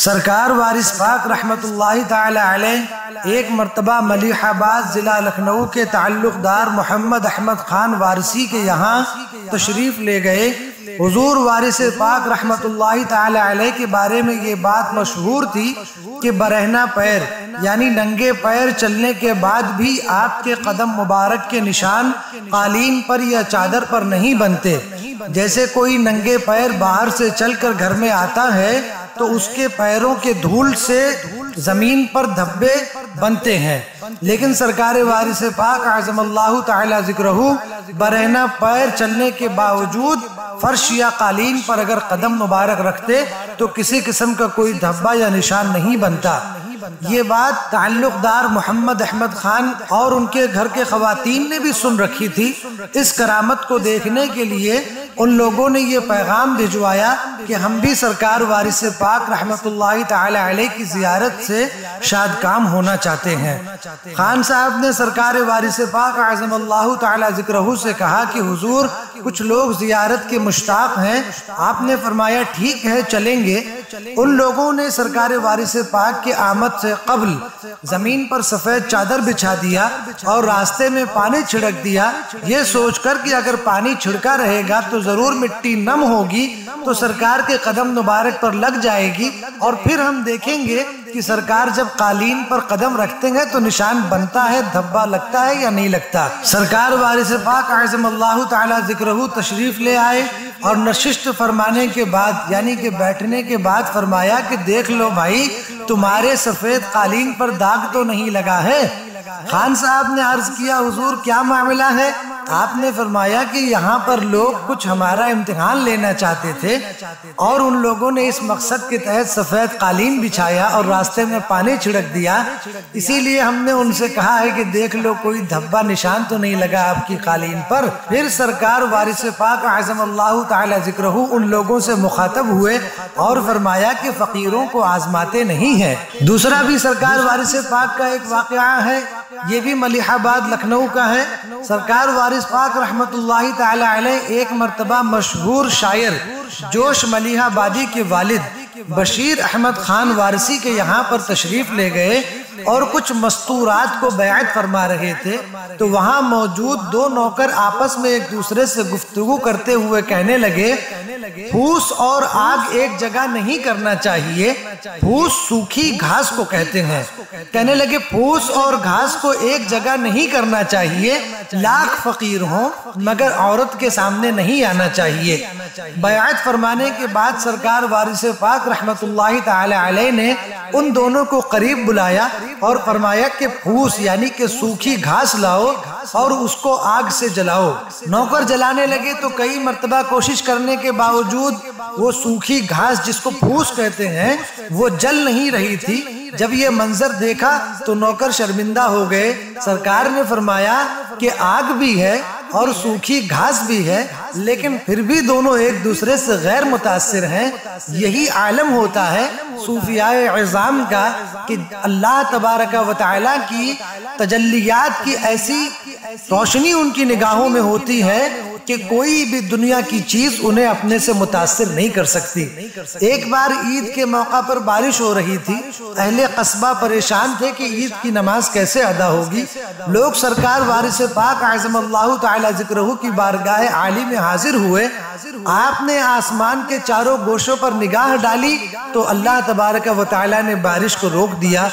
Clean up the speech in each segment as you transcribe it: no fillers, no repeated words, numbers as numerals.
سرکار وارث پاک رحمت اللہ تعالی علیہ ایک مرتبہ ملیح آباد ضلع لکھنؤ کے تعلق دار محمد احمد خان وارثی کے یہاں تشریف لے گئے۔ حضور وارث پاک رحمت اللہ تعالی علیہ کے بارے میں یہ بات مشہور تھی کہ برہنہ پیر یعنی ننگے پیر چلنے کے بعد بھی آپ کے قدم مبارک کے نشان قالین پر یا چادر پر نہیں بنتے۔ جیسے کوئی ننگے پیر باہر سے چل کر گھر میں آتا ہے تو اس کے پیروں کے دھول سے زمین پر دھبے بنتے ہیں، لیکن سرکار وارث پاک اعظم اللہ تعالی ذکرہ برہنہ پیر چلنے کے باوجود فرش یا قالین پر اگر قدم مبارک رکھتے تو کسی قسم کا کوئی دھبا یا نشان نہیں بنتا۔ یہ بات تعلق دار محمد احمد خان اور ان کے گھر کے خواتین نے بھی سن رکھی تھی۔ اس کرامت کو دیکھنے کے لیے ان لوگوں نے یہ پیغام بھجوایا کہ ہم بھی سرکار وارث پاک رحمت اللہ تعالی علیہ کی زیارت سے شاد کام ہونا چاہتے ہیں۔ خان صاحب نے سرکار وارث پاک اعظم اللہ تعالی ذکرہ سے کہا کہ حضور کچھ لوگ زیارت کے مشتاق ہیں۔ آپ نے فرمایا ٹھیک ہے چلیں گے۔ ان لوگوں نے سرکار وارث پاک کے آمد سے قبل زمین پر سفید چادر بچھا دیا اور راستے میں پانی چھڑک دیا، یہ سوچ کر کہ اگر پانی چھڑکا رہے گا تو ضرور مٹی نم ہوگی تو سرکار کے قدم مبارک پر لگ جائے گی، اور پھر ہم دیکھیں گے کہ سرکار جب قالین پر قدم رکھتے ہیں تو نشان بنتا ہے، دھبا لگتا ہے یا نہیں لگتا۔ سرکار وارث پاک اعظم اللہ تعالی ذکرہ تشریف لے آئے اور نشست فرمانے کے بعد یعنی کہ بیٹھنے کے بعد فرمایا کہ دیکھ لو بھائی تمہارے سفید قالین پر داغ تو نہیں لگا ہے۔ خان صاحب نے عرض کیا حضور کیا معاملہ ہے؟ آپ نے فرمایا کہ یہاں پر لوگ کچھ ہمارا امتحان لینا چاہتے تھے اور ان لوگوں نے اس مقصد کے تحت سفید قالین بچھایا اور راستے میں پانی چھڑک دیا، اسی لیے ہم نے ان سے کہا ہے کہ دیکھ لو کوئی دھبا نشان تو نہیں لگا آپ کی قالین پر۔ پھر سرکار وارث پاک اعظم اللہ تعالی ذکرہ ان لوگوں سے مخاطب ہوئے اور فرمایا کہ فقیروں کو آزماتے نہیں ہیں۔ دوسرا بھی سرکار وارث پاک کا ایک واقعہ ہے، یہ بھی ملیح آباد لکھنؤ کا ہے۔ سرکار وارث پاک رحمت اللہ تعالی علیہ ایک مرتبہ مشہور شاعر جوش ملیح آبادی کے والد بشیر احمد خان وارثی کے یہاں پر تشریف لے گئے اور کچھ مستورات کو بیعت فرما رہے تھے، تو وہاں موجود دو نوکر آپس میں ایک دوسرے سے گفتگو کرتے ہوئے کہنے لگے پھوس اور آگ ایک جگہ نہیں کرنا چاہیے، پھوس سوکھی گھاس کو کہتے ہیں۔ کہنے لگے پھوس اور گھاس کو ایک جگہ نہیں کرنا چاہیے، لاکھ فقیر ہوں مگر عورت کے سامنے نہیں آنا چاہیے۔ بیعت فرمانے کے بعد سرکار وارث پاک رحمت اللہ تعالی علیہ نے ان دونوں کو قریب بلایا اور فرمایا کہ پھوس یعنی کہ سوکھی گھاس لاؤ اور اس کو آگ سے جلاؤ۔ نوکر جلانے لگے تو کئی مرتبہ کوشش کرنے کے باوجود وہ سوکھی گھاس جس کو پھوس کہتے ہیں وہ جل نہیں رہی تھی۔ جب یہ منظر دیکھا تو نوکر شرمندہ ہو گئے۔ سرکار نے فرمایا کہ آگ بھی ہے اور سوکھی گھاس بھی ہے لیکن پھر بھی دونوں ایک دوسرے سے غیر متاثر ہیں۔ یہی عالم ہوتا ہے صوفیاء عظام کا کہ اللہ تبارک و تعالی کی تجلیات کی ایسی روشنی ان کی نگاہوں میں ہوتی ہے کہ کوئی بھی دنیا کی چیز انہیں اپنے سے متاثر نہیں کر سکتی۔ ایک بار عید کے موقع پر بارش ہو رہی تھی، اہل قصبہ پریشان تھے کہ عید کی نماز کیسے ادا ہوگی۔ لوگ سرکار وارث پاک اعظم اللہ تعالی ذکرہ کی بارگاہ عالی میں حاضر ہوئے۔ آپ نے آسمان کے چاروں گوشوں پر نگاہ ڈالی تو اللہ تبارک و تعالی نے بارش کو روک دیا۔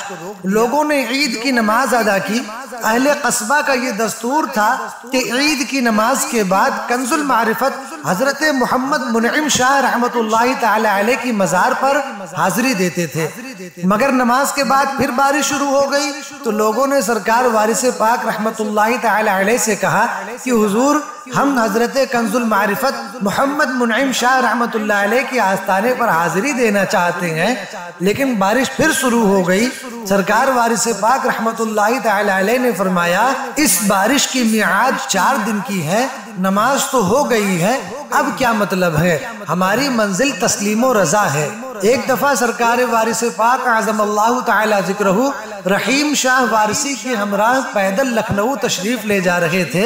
لوگوں نے عید کی نماز ادا کی۔ اہل قصبہ کا یہ دستور تھا کہ عید کی نماز کے بعد کنز المعرفت حضرت محمد منعم شاہ رحمت اللہ تعالی علیہ کی مزار پر حاضری دیتے تھے، مگر نماز کے بعد پھر بارش شروع ہو گئی تو لوگوں نے سرکار وارث پاک رحمت اللہ تعالی علیہ سے کہا کہ حضور ہم حضرت کنز المعرفت محمد منعم شاہ رحمت اللہ علیہ کے آستانے پر حاضری دینا چاہتے ہیں، لیکن بارش پھر شروع ہو گئی۔ سرکار وارث پاک رحمت اللہ تعالی علیہ نے فرمایا اس بارش کی میعاد 4 دن کی ہے، نماز تو ہو گئی ہے، اب کیا مطلب ہے؟ ہماری منزل تسلیم و رضا ہے۔ ایک دفعہ سرکار وارث پاک اعظم اللہ تعالی ذکرہ رحیم شاہ وارثی کے ہمراہ پیدل لکھنؤ تشریف لے جا رہے تھے۔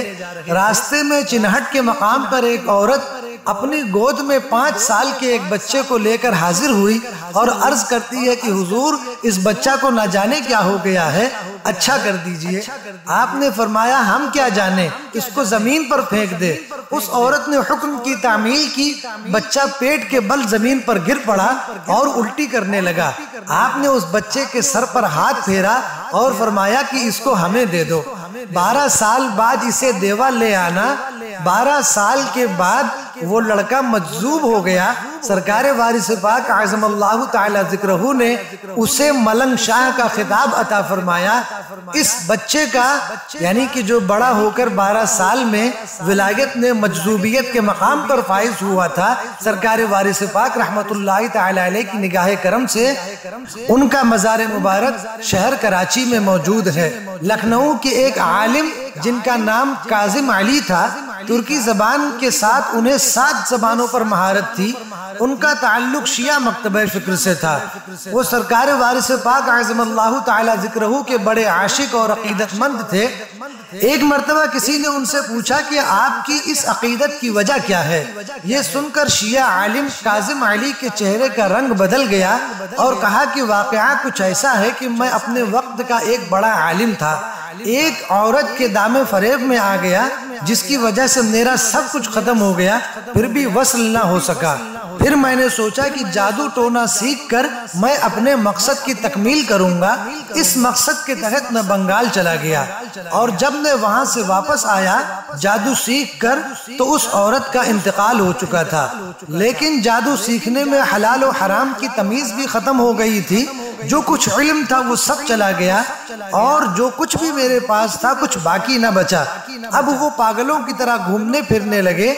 راستے میں چنہٹ کے مقام پر ایک عورت اپنی گود میں 5 سال کے ایک بچے کو لے کر حاضر ہوئی اور عرض کرتی ہے کہ حضور اس بچہ کو نہ جانے کیا ہو گیا ہے، اچھا کر دیجئے۔ آپ نے فرمایا ہم کیا جانے، اس کو زمین پر پھینک دے۔ اس عورت نے حکم کی تعمیل کی، بچہ پیٹ کے بل زمین پر گر پڑا اور الٹی کرنے لگا۔ آپ نے اس بچے کے سر پر ہاتھ پھیرا اور فرمایا کہ اس کو ہمیں دے دو۔ 12 سال بعد اسے دیوا لے آنا۔ 12 سال کے بعد وہ لڑکا مجذوب ہو گیا۔ سرکار وارث پاک اعظم اللہ تعالی ذکرہ نے اسے ملنگ شاہ کا خطاب عطا فرمایا۔ اس بچے کا یعنی کہ جو بڑا ہو کر 12 سال میں ولایت نے مجذوبیت کے مقام پر فائز ہوا تھا، سرکار وارث پاک رحمت اللہ تعالی علیہ کی نگاہ کرم سے ان کا مزار مبارک شہر کراچی میں موجود ہے۔ لکھنؤ کے ایک عالم جن کا نام کاظم علی تھا، ترکی زبان کے ساتھ انہیں 7 زبانوں پر مہارت تھی۔ ان کا تعلق شیعہ مکتبہ فکر سے تھا۔ وہ سرکار وارث پاک اعظم اللہ تعالی ذکرہ کے بڑے عاشق اور عقیدت مند تھے۔ ایک مرتبہ کسی نے ان سے پوچھا کہ آپ کی اس عقیدت کی وجہ کیا ہے؟ یہ سن کر شیعہ عالم کاظم علی کے چہرے کا رنگ بدل گیا اور کہا کہ واقعہ کچھ ایسا ہے کہ میں اپنے وقت کا ایک بڑا عالم تھا، ایک عورت کے دام فریب میں آ گیا جس کی وجہ سے میرا سب کچھ ختم ہو گیا، پھر بھی وصل نہ ہو سکا۔ پھر میں نے سوچا کہ جادو ٹونا سیکھ کر میں اپنے مقصد کی تکمیل کروں گا۔ اس مقصد کے تحت میں بنگال چلا گیا اور جب میں وہاں سے واپس آیا جادو سیکھ کر تو اس عورت کا انتقال ہو چکا تھا، لیکن جادو سیکھنے میں حلال و حرام کی تمیز بھی ختم ہو گئی تھی۔ جو کچھ علم تھا وہ سب چلا گیا اور جو کچھ بھی میرے پاس تھا کچھ باقی نہ بچا۔ اب وہ پاگلوں کی طرح گھومنے پھرنے لگے،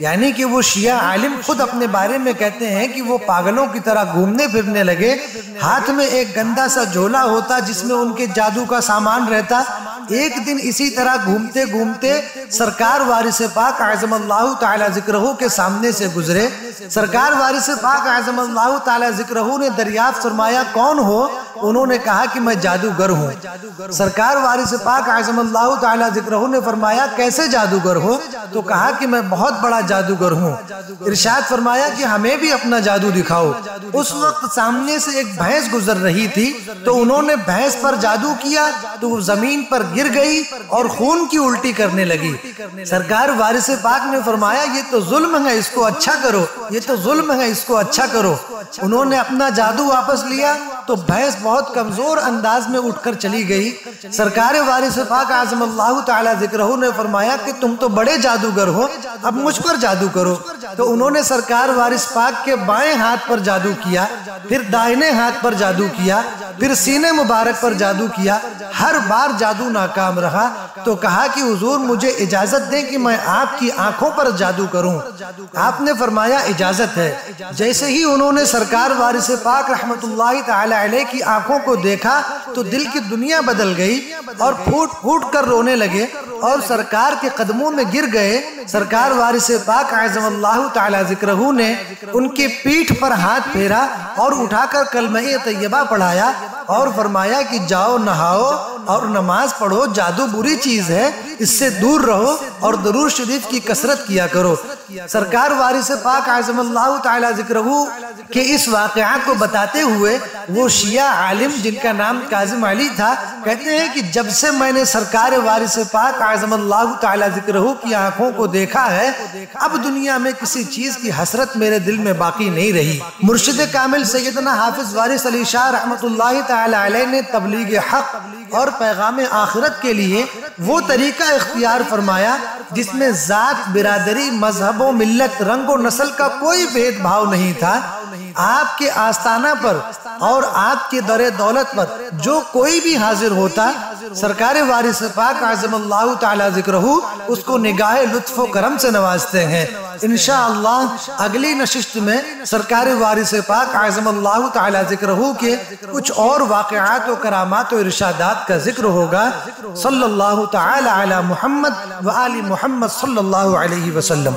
یعنی کہ وہ شیعہ عالم خود اپنے بارے میں کہتے ہیں کہ وہ پاگلوں کی طرح گھومنے پھرنے لگے۔ ہاتھ میں ایک گندا سا جھولا ہوتا جس میں ان کے جادو کا سامان رہتا۔ ایک دن اسی طرح گھومتے گھومتے سرکار وارث پاک اعظم اللہ تعالی ذکرہ کے سامنے سے گزرے۔ سرکار وارث پاک اعظم اللہ تعالی ذکرہ نے دریافت فرمایا کون ہو؟ انہوں نے کہا کہ میں جادوگر ہوں۔ سرکار وارث پاک اعظم اللہ تعالی ذکرہ نے فرمایا کیسے جادوگر ہو؟ تو کہا کہ میں بہت بڑا جادوگر ہوں۔ ارشاد فرمایا کہ ہمیں بھی اپنا جادو دکھاؤ۔ اس وقت سامنے سے ایک بھینس گزر رہی تھی تو انہوں نے بھینس پر جادو کیا تو وہ زمین پر گر گئی اور خون کی الٹی کرنے لگی۔ سرکار وارث پاک نے فرمایا یہ تو ظلم ہے، اس کو اچھا کرو، یہ تو ظلم ہے، اس کو اچھا کرو۔ انہوں نے اپنا جادو واپس لیا تو بھینس بہت کمزور انداز میں اٹھ کر چلی گئی۔ سرکار وارث پاک اعظم اللہ تعالی ذکرہ نے فرمایا کہ تم تو بڑے جادوگر ہو، اب مجھ پر جادو کرو۔ تو انہوں نے سرکار وارث پاک کے بائیں ہاتھ پر جادو کیا، پھر دائیں ہاتھ پر جادو کیا، پھر سینے مبارک پر جادو کیا۔ ہر بار جادو ناکام رہا تو کہا کہ حضور مجھے اجازت دیں کہ میں آپ کی آنکھوں پر جادو کروں۔ آپ نے فرمایا اجازت ہے۔ جیسے ہی انہوں نے سرکار وارث پاک رحمت اللہ تعالی علیہ کی آنکھوں کو دیکھا تو دل کی دنیا بدل گئی اور پھوٹ پھوٹ کر رونے لگے اور سرکار کے قدموں میں گر گئے۔ سرکار وارث پاک اعظم اللہ تعالی ذکرہ نے ان کی پیٹھ پر ہاتھ پھیرا اور اٹھا کر کلمہ طیبہ پڑھایا اور فرمایا کہ جاؤ نہاؤ اور نماز پڑھو، جادو بری چیز ہے، اس سے دور رہو اور درود شریف کی کثرت کیا کرو۔ سرکار وارث پاک اعظم اللہ تعالی ذکرہ کہ اس واقعات کو بتاتے ہوئے وہ شیعہ عالم جن کا نام کاظم علی تھا کہتے ہیں کہ جب سے میں نے سرکار وارث پاک اعظم اللہ تعالی ذکرہ کی آنکھوں کو دیکھا ہے اب دنیا میں کسی چیز کی حسرت میرے دل میں باقی نہیں رہی۔ مرشد کامل سیدنا حافظ وارث علی شاہ رحمت اللہ تعالی علیہ نے تبلیغ حق اور پیغام آخرت کے لیے وہ طریقہ اختیار فرمایا جس میں ذات، برادری، مذہب و ملت، رنگ و نسل کا کوئی بھید بھاؤ نہیں تھا۔ آپ کے آستانہ پر اور آپ کے در دولت پر جو کوئی بھی حاضر ہوتا سرکار وارث پاک اعظم اللہ تعالی ذکرہ اس کو نگاہ لطف و کرم سے نوازتے ہیں۔ انشاءاللہ اگلی نشست میں سرکار وارث پاک اعظم اللہ تعالی ذکرہ کے کچھ اور واقعات و کرامات و ارشادات کا ذکر ہوگا۔ صلی اللہ تعالی علی محمد و آل محمد صلی اللہ علیہ وسلم۔